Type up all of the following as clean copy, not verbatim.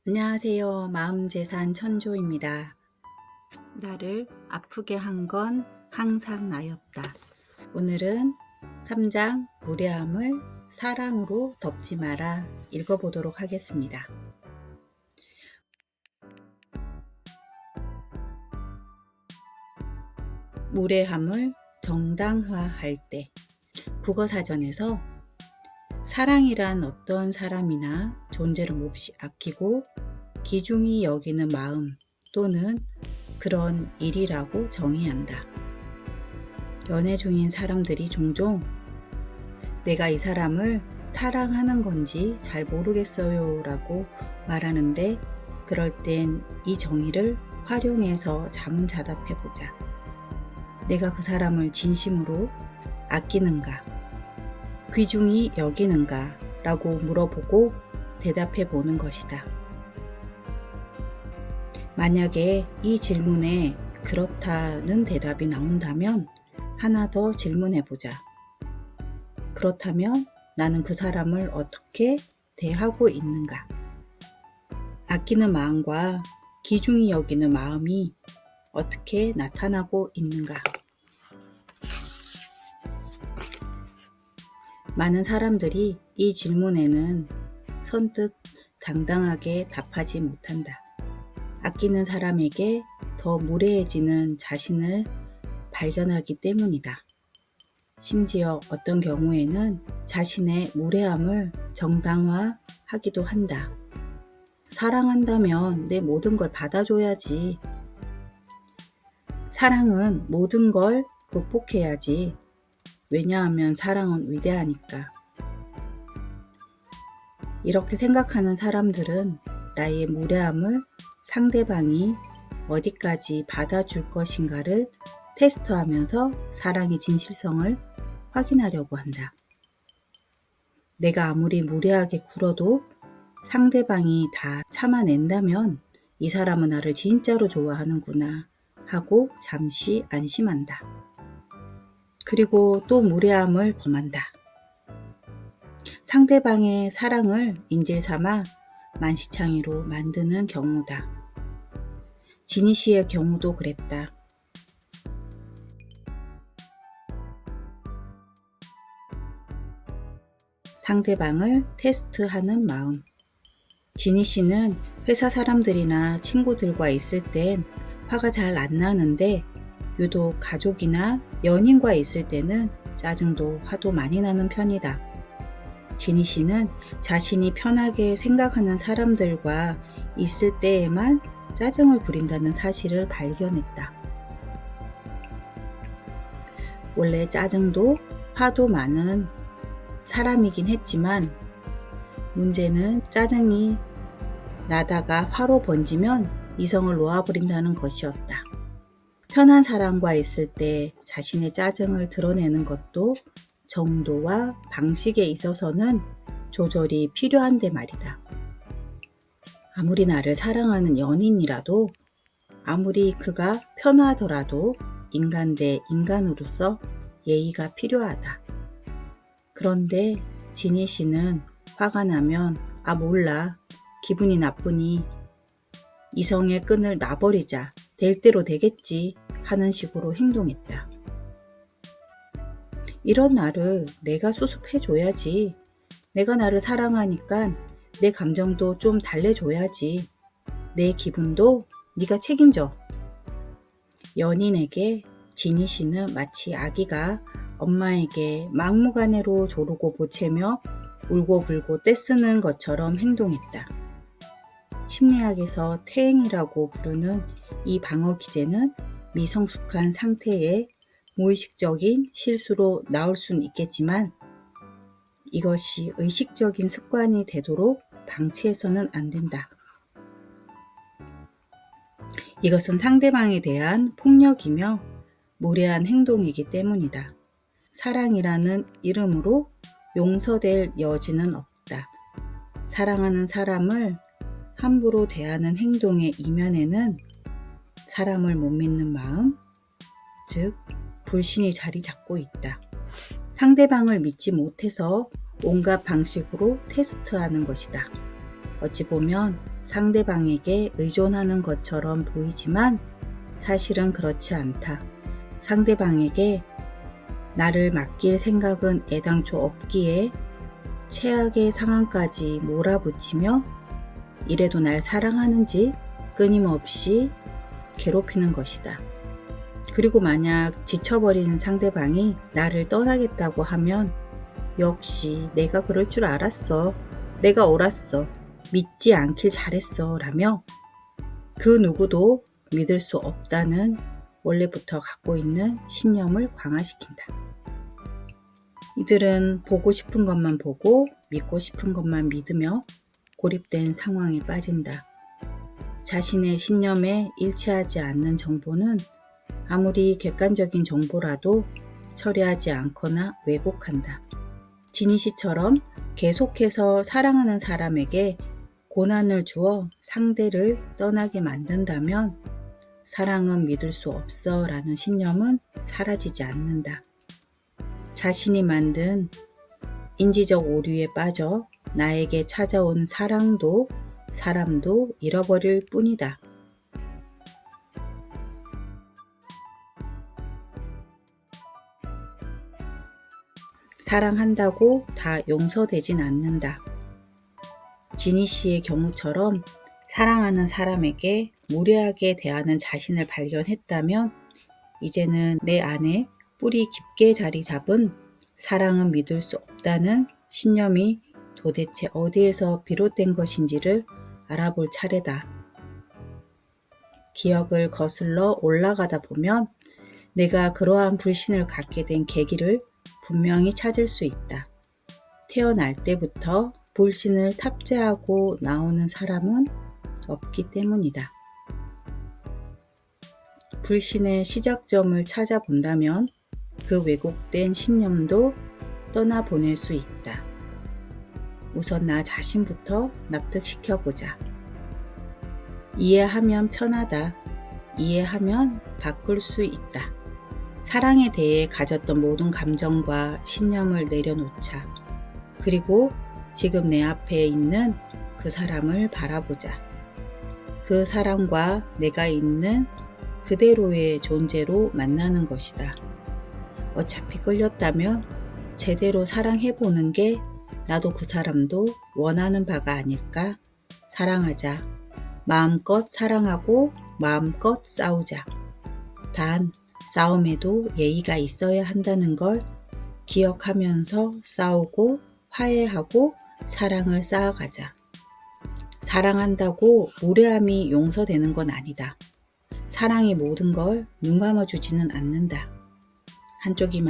안녕하세요. 마음재산 천조입니다. 나를 아프게 한 건 항상 나였다. 오늘은 3장 무례함을 사랑으로 덮지 마라 읽어보도록 하겠습니다. 무례함을 정당화할 때 국어사전에서 사랑이란 어떤 사람이나 존재를 몹시 아끼고 귀중히 여기는 마음 또는 그런 일이라고 정의한다. 연애 중인 사람들이 종종 내가 이 사람을 사랑하는 건지 잘 모르겠어요 라고 말하는데 그럴 땐 이 정의를 활용해서 자문자답해보자. 내가 그 사람을 진심으로 아끼는가, 귀중히 여기는가 라고 물어보고 대답해보는 것이다. 만약에 이 질문에 그렇다는 대답이 나온다면 하나 더 질문해보자. 그렇다면 나는 그 사람을 어떻게 대하고 있는가? 아끼는 마음과 귀중히 여기는 마음이 어떻게 나타나고 있는가? 많은 사람들이 이 질문에는 선뜻 당당하게 답하지 못한다. 아끼는 사람에게 더 무례해지는 자신을 발견하기 때문이다. 심지어 어떤 경우에는 자신의 무례함을 정당화하기도 한다. 사랑한다면 내 모든 걸 받아줘야지. 사랑은 모든 걸 극복해야지. 왜냐하면 사랑은 위대하니까. 이렇게 생각하는 사람들은 나의 무례함을 상대방이 어디까지 받아줄 것인가를 테스트하면서 사랑의 진실성을 확인하려고 한다. 내가 아무리 무례하게 굴어도 상대방이 다 참아낸다면 이 사람은 나를 진짜로 좋아하는구나 하고 잠시 안심한다. 그리고 또 무례함을 범한다. 상대방의 사랑을 인질 삼아 만시창이로 만드는 경우다. 지니 씨의 경우도 그랬다. 상대방을 테스트하는 마음. 지니 씨는 회사 사람들이나 친구들과 있을 땐 화가 잘 안 나는데 유독 가족이나 연인과 있을 때는 짜증도 화도 많이 나는 편이다. 지니 씨는 자신이 편하게 생각하는 사람들과 있을 때에만 짜증을 부린다는 사실을 발견했다. 원래 짜증도 화도 많은 사람이긴 했지만 문제는 짜증이 나다가 화로 번지면 이성을 놓아버린다는 것이었다. 편한 사람과 있을 때 자신의 짜증을 드러내는 것도 정도와 방식에 있어서는 조절이 필요한데 말이다. 아무리 나를 사랑하는 연인이라도 아무리 그가 편하더라도 인간 대 인간으로서 예의가 필요하다. 그런데 지니 씨는 화가 나면 몰라 기분이 나쁘니 이성의 끈을 놔버리자 될 대로 되겠지 하는 식으로 행동했다. 이런 나를 내가 수습해줘야지. 내가 나를 사랑하니까 내 감정도 좀 달래줘야지. 내 기분도 네가 책임져. 연인에게 지니 씨는 마치 아기가 엄마에게 막무가내로 조르고 보채며 울고불고 떼쓰는 것처럼 행동했다. 심리학에서 태행이라고 부르는 이 방어 기제는 미성숙한 상태의 무의식적인 실수로 나올 수는 있겠지만 이것이 의식적인 습관이 되도록 방치해서는 안 된다. 이것은 상대방에 대한 폭력이며 무례한 행동이기 때문이다. 사랑이라는 이름으로 용서될 여지는 없다. 사랑하는 사람을 함부로 대하는 행동의 이면에는 사람을 못 믿는 마음, 즉 불신이 자리 잡고 있다. 상대방을 믿지 못해서 온갖 방식으로 테스트하는 것이다. 어찌 보면 상대방에게 의존하는 것처럼 보이지만 사실은 그렇지 않다. 상대방에게 나를 맡길 생각은 애당초 없기에 최악의 상황까지 몰아붙이며 이래도 날 사랑하는지 끊임없이 괴롭히는 것이다. 그리고 만약 지쳐버린 상대방이 나를 떠나겠다고 하면 역시 내가 그럴 줄 알았어. 내가 옳았어. 믿지 않길 잘했어. 라며 그 누구도 믿을 수 없다는 원래부터 갖고 있는 신념을 강화시킨다. 이들은 보고 싶은 것만 보고 믿고 싶은 것만 믿으며 고립된 상황에 빠진다. 자신의 신념에 일치하지 않는 정보는 아무리 객관적인 정보라도 처리하지 않거나 왜곡한다. 지니 씨처럼 계속해서 사랑하는 사람에게 고난을 주어 상대를 떠나게 만든다면 사랑은 믿을 수 없어 라는 신념은 사라지지 않는다. 자신이 만든 인지적 오류에 빠져 나에게 찾아온 사랑도 사람도 잃어버릴 뿐이다. 사랑한다고 다 용서되진 않는다. 지니 씨의 경우처럼 사랑하는 사람에게 무례하게 대하는 자신을 발견했다면 이제는 내 안에 뿌리 깊게 자리 잡은 사랑은 믿을 수 없다는 신념이 도대체 어디에서 비롯된 것인지를 알아볼 차례다. 기억을 거슬러 올라가다 보면 내가 그러한 불신을 갖게 된 계기를 분명히 찾을 수 있다. 태어날 때부터 불신을 탑재하고 나오는 사람은 없기 때문이다. 불신의 시작점을 찾아본다면 그 왜곡된 신념도 떠나보낼 수 있다. 우선 나 자신부터 납득시켜보자. 이해하면 편하다. 이해하면 바꿀 수 있다. 사랑에 대해 가졌던 모든 감정과 신념을 내려놓자. 그리고 지금 내 앞에 있는 그 사람을 바라보자. 그 사람과 내가 있는 그대로의 존재로 만나는 것이다. 어차피 끌렸다면 제대로 사랑해보는 게 나도 그 사람도 원하는 바가 아닐까? 사랑하자. 마음껏 사랑하고 마음껏 싸우자. 단 싸움에도 예의가 있어야 한다는 걸 기억하면서 싸우고 화해하고 사랑을 쌓아가자. 사랑한다고 무례함이 용서되는 건 아니다. 사랑이 모든 걸 눈 감아주지는 않는다. 한쪽이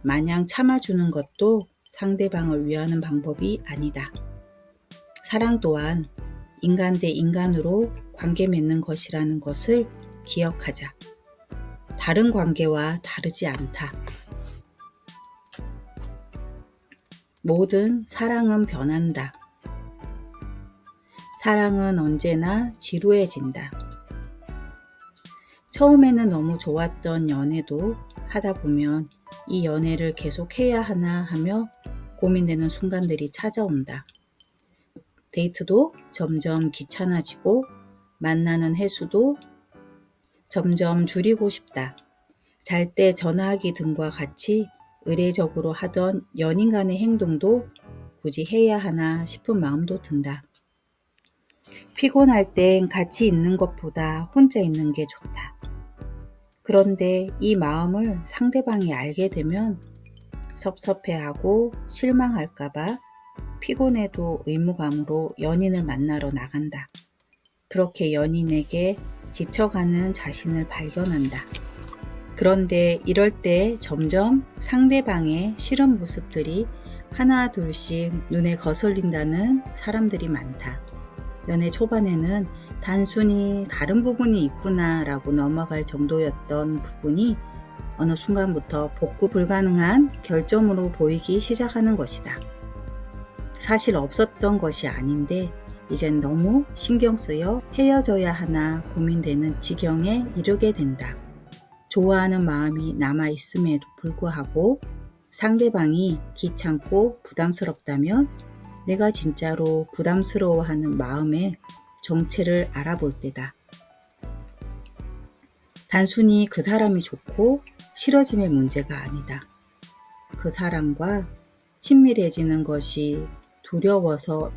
마냥 참아주는 것도 상대방을 위하는 방법이 아니다. 사랑 또한 인간 대 인간으로 관계 맺는 것이라는 것을 기억하자. 다른 관계와 다르지 않다. 모든 사랑은 변한다. 사랑은 언제나 지루해진다. 처음에는 너무 좋았던 연애도 하다 보면 이 연애를 계속 해야 하나 하며 고민되는 순간들이 찾아온다. 데이트도 점점 귀찮아지고 만나는 횟수도 점점 줄이고 싶다. 잘 때 전화하기 등과 같이 의례적으로 하던 연인 간의 행동도 굳이 해야 하나 싶은 마음도 든다. 피곤할 땐 같이 있는 것보다 혼자 있는 게 좋다. 그런데 이 마음을 상대방이 알게 되면 섭섭해하고 실망할까봐 피곤해도 의무감으로 연인을 만나러 나간다. 그렇게 연인에게 지쳐가는 자신을 발견한다. 그런데 이럴 때 점점 상대방의 싫은 모습들이 하나 둘씩 눈에 거슬린다는 사람들이 많다. 연애 초반에는 단순히 다른 부분이 있구나 라고 넘어갈 정도였던 부분이 어느 순간부터 복구 불가능한 결점으로 보이기 시작하는 것이다. 사실 없었던 것이 아닌데 이젠 너무 신경 쓰여 헤어져야 하나 고민되는 지경에 이르게 된다. 좋아하는 마음이 남아있음에도 불구하고 상대방이 귀찮고 부담스럽다면 내가 진짜로 부담스러워하는 마음의 정체를 알아볼 때다. 단순히 그 사람이 좋고 싫어짐의 문제가 아니다. 그 사람과 친밀해지는 것이 두려워서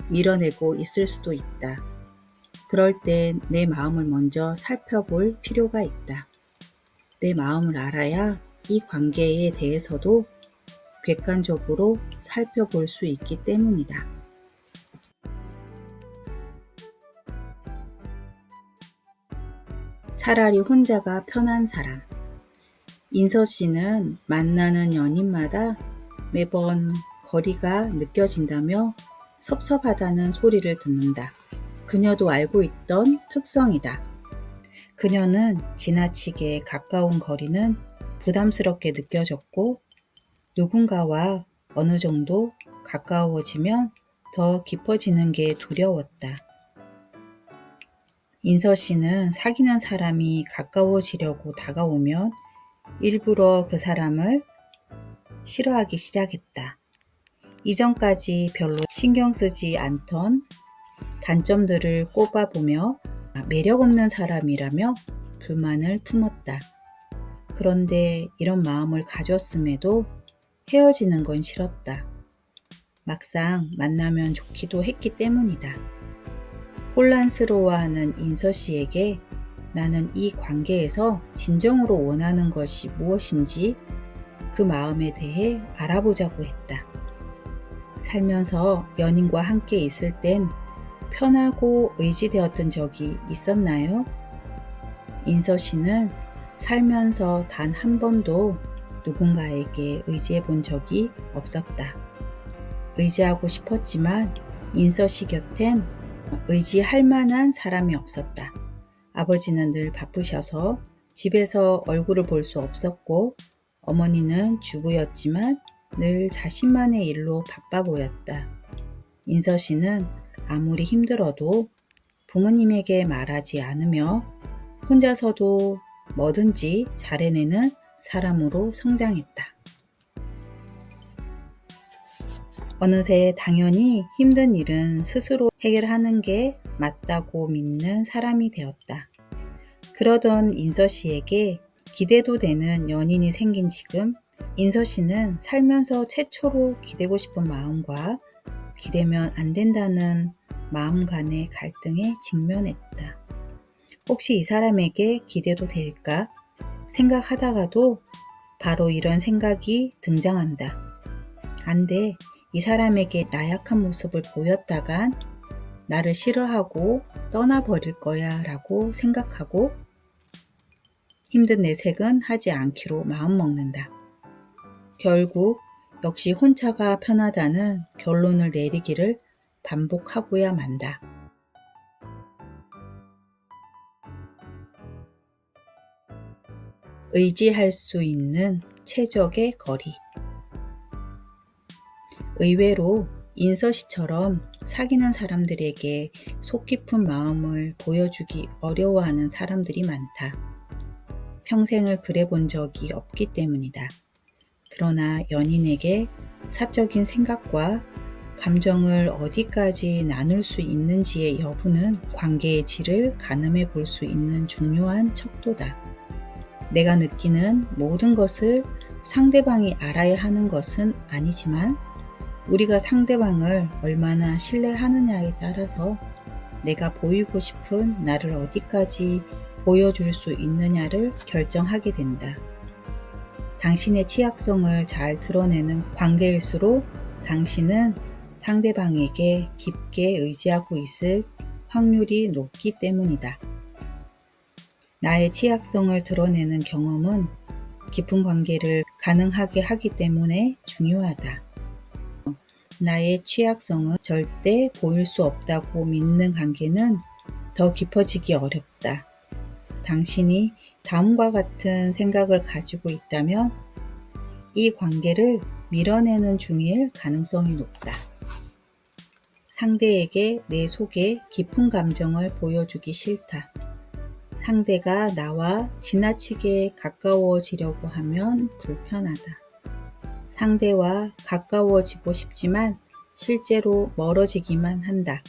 밀어내고 있을 수도 있다. 그럴 땐 내 마음을 먼저 살펴볼 필요가 있다. 내 마음을 알아야 이 관계에 대해서도 객관적으로 살펴볼 수 있기 때문이다. 차라리 혼자가 편한 사람. 인서 씨는 만나는 연인마다 매번 거리가 느껴진다며 섭섭하다는 소리를 듣는다. 그녀도 알고 있던 특성이다. 그녀는 지나치게 가까운 거리는 부담스럽게 느껴졌고 누군가와 어느 정도 가까워지면 더 깊어지는 게 두려웠다. 인서 씨는 사귀는 사람이 가까워지려고 다가오면 일부러 그 사람을 싫어하기 시작했다. 이전까지 별로 신경 쓰지 않던 단점들을 꼽아보며 매력 없는 사람이라며 불만을 품었다. 그런데 이런 마음을 가졌음에도 헤어지는 건 싫었다. 막상 만나면 좋기도 했기 때문이다. 혼란스러워하는 인서 씨에게 나는 이 관계에서 진정으로 원하는 것이 무엇인지 그 마음에 대해 알아보자고 했다. 살면서 연인과 함께 있을 땐 편하고 의지되었던 적이 있었나요? 인서 씨는 살면서 단 한 번도 누군가에게 의지해 본 적이 없었다. 의지하고 싶었지만 인서 씨 곁엔 의지할 만한 사람이 없었다. 아버지는 늘 바쁘셔서 집에서 얼굴을 볼 수 없었고 어머니는 주부였지만 늘 자신만의 일로 바빠 보였다. 인서 씨는 아무리 힘들어도 부모님에게 말하지 않으며 혼자서도 뭐든지 잘해내는 사람으로 성장했다. 어느새 당연히 힘든 일은 스스로 해결하는 게 맞다고 믿는 사람이 되었다. 그러던 인서 씨에게 기대도 되는 연인이 생긴 지금 인서 씨는 살면서 최초로 기대고 싶은 마음과 기대면 안 된다는 마음 간의 갈등에 직면했다. 혹시 이 사람에게 기대도 될까 생각하다가도 바로 이런 생각이 등장한다. 안 돼. 이 사람에게 나약한 모습을 보였다간 나를 싫어하고 떠나버릴 거야 라고 생각하고 힘든 내색은 하지 않기로 마음먹는다. 결국 역시 혼자가 편하다는 결론을 내리기를 반복하고야 만다. 의지할 수 있는 최적의 거리. 의외로 인서 씨처럼 사귀는 사람들에게 속 깊은 마음을 보여주기 어려워하는 사람들이 많다. 평생을 그래 본 적이 없기 때문이다. 그러나 연인에게 사적인 생각과 감정을 어디까지 나눌 수 있는지의 여부는 관계의 질을 가늠해 볼 수 있는 중요한 척도다. 내가 느끼는 모든 것을 상대방이 알아야 하는 것은 아니지만 우리가 상대방을 얼마나 신뢰하느냐에 따라서 내가 보이고 싶은 나를 어디까지 보여줄 수 있느냐를 결정하게 된다. 당신의 취약성을 잘 드러내는 관계일수록 당신은 상대방에게 깊게 의지하고 있을 확률이 높기 때문이다. 나의 취약성을 드러내는 경험은 깊은 관계를 가능하게 하기 때문에 중요하다. 나의 취약성은 절대 보일 수 없다고 믿는 관계는 더 깊어지기 어렵다. 당신이 다음과 같은 생각을 가지고 있다면 이 관계를 밀어내는 중일 가능성이 높다. 상대에게 내 속에 깊은 감정을 보여주기 싫다. 상대가 나와 지나치게 가까워지려고 하면 불편하다. 상대와 가까워지고 싶지만 실제로 멀어지기만 한다.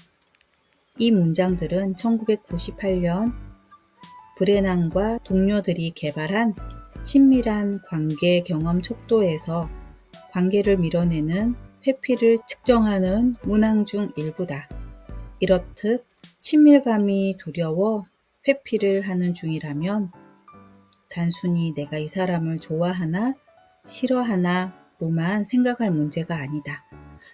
이 문장들은 1998년 브레난과 동료들이 개발한 친밀한 관계 경험 척도에서 관계를 밀어내는 회피를 측정하는 문항 중 일부다. 이렇듯 친밀감이 두려워 회피를 하는 중이라면 단순히 내가 이 사람을 좋아하나 싫어하나로만 생각할 문제가 아니다.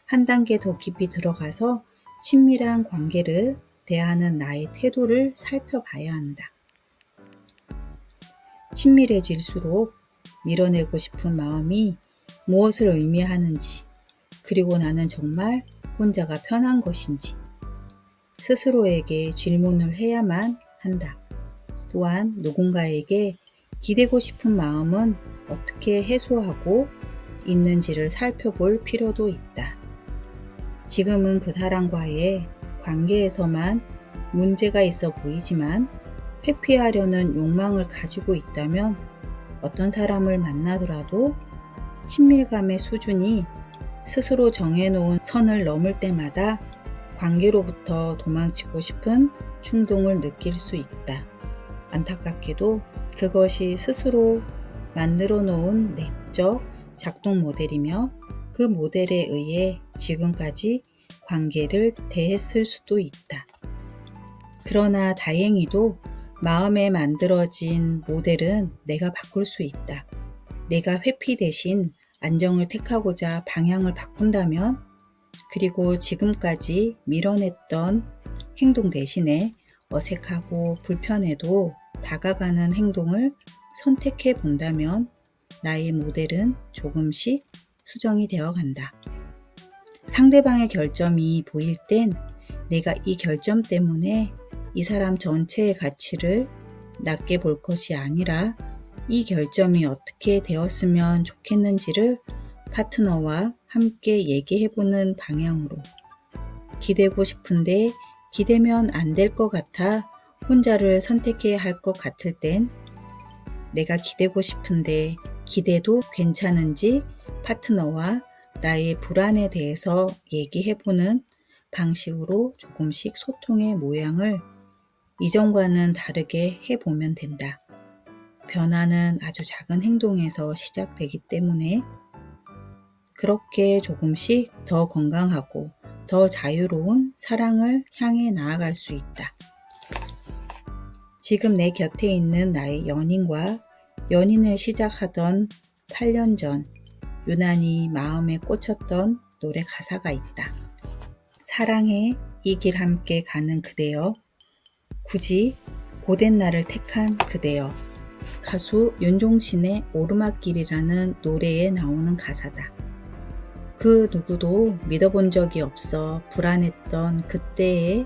한 단계 더 깊이 들어가서 친밀한 관계를 대하는 나의 태도를 살펴봐야 한다. 친밀해질수록 밀어내고 싶은 마음이 무엇을 의미하는지, 그리고 나는 정말 혼자가 편한 것인지 스스로에게 질문을 해야만 한다. 또한 누군가에게 기대고 싶은 마음은 어떻게 해소하고 있는지를 살펴볼 필요도 있다. 지금은 그 사람과의 관계에서만 문제가 있어 보이지만 회피하려는 욕망을 가지고 있다면 어떤 사람을 만나더라도 친밀감의 수준이 스스로 정해놓은 선을 넘을 때마다 관계로부터 도망치고 싶은 충동을 느낄 수 있다. 안타깝게도 그것이 스스로 만들어 놓은 내적 작동 모델이며 그 모델에 의해 지금까지 관계를 대했을 수도 있다. 그러나 다행히도 마음에 만들어진 모델은 내가 바꿀 수 있다. 내가 회피 대신 안정을 택하고자 방향을 바꾼다면, 그리고 지금까지 밀어냈던 행동 대신에 어색하고 불편해도 다가가는 행동을 선택해 본다면 나의 모델은 조금씩 수정이 되어 간다. 상대방의 결점이 보일 땐 내가 이 결점 때문에 이 사람 전체의 가치를 낮게 볼 것이 아니라 이 결점이 어떻게 되었으면 좋겠는지를 파트너와 함께 얘기해보는 방향으로, 기대고 싶은데 기대면 안 될 것 같아 혼자를 선택해야 할 것 같을 땐 내가 기대고 싶은데 기대도 괜찮은지 파트너와 나의 불안에 대해서 얘기해보는 방식으로 조금씩 소통의 모양을 이전과는 다르게 해보면 된다. 변화는 아주 작은 행동에서 시작되기 때문에 그렇게 조금씩 더 건강하고 더 자유로운 사랑을 향해 나아갈 수 있다. 지금 내 곁에 있는 나의 연인과 연인을 시작하던 8년 전 유난히 마음에 꽂혔던 노래 가사가 있다. 사랑해 이 길 함께 가는 그대여, 굳이 고된 나를 택한 그대여. 가수 윤종신의 오르막길이라는 노래에 나오는 가사다. 그 누구도 믿어본 적이 없어 불안했던 그때에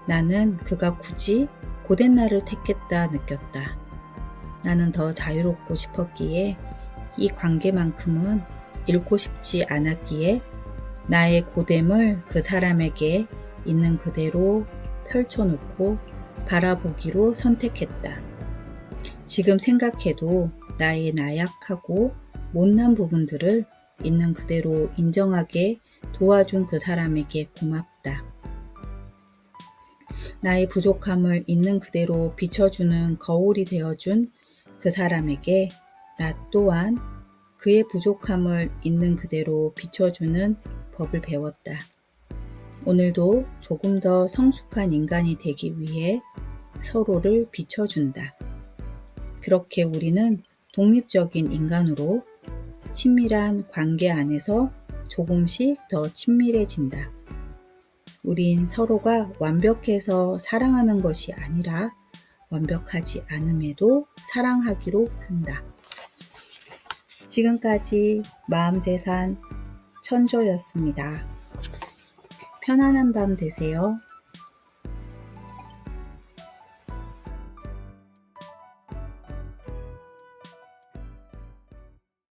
나는 그가 굳이 고된 나를 택했다 느꼈다. 나는 더 자유롭고 싶었기에 이 관계만큼은 잃고 싶지 않았기에 나의 고됨을 그 사람에게 있는 그대로 펼쳐놓고 바라보기로 선택했다. 지금 생각해도 나의 나약하고 못난 부분들을 있는 그대로 인정하게 도와준 그 사람에게 고맙다. 나의 부족함을 있는 그대로 비춰주는 거울이 되어준 그 사람에게 나 또한 그의 부족함을 있는 그대로 비춰주는 법을 배웠다. 오늘도 조금 더 성숙한 인간이 되기 위해 서로를 비춰준다. 그렇게 우리는 독립적인 인간으로 친밀한 관계 안에서 조금씩 더 친밀해진다. 우린 서로가 완벽해서 사랑하는 것이 아니라 완벽하지 않음에도 사랑하기로 한다. 지금까지 마음재산 천조였습니다. 편안한 밤 되세요.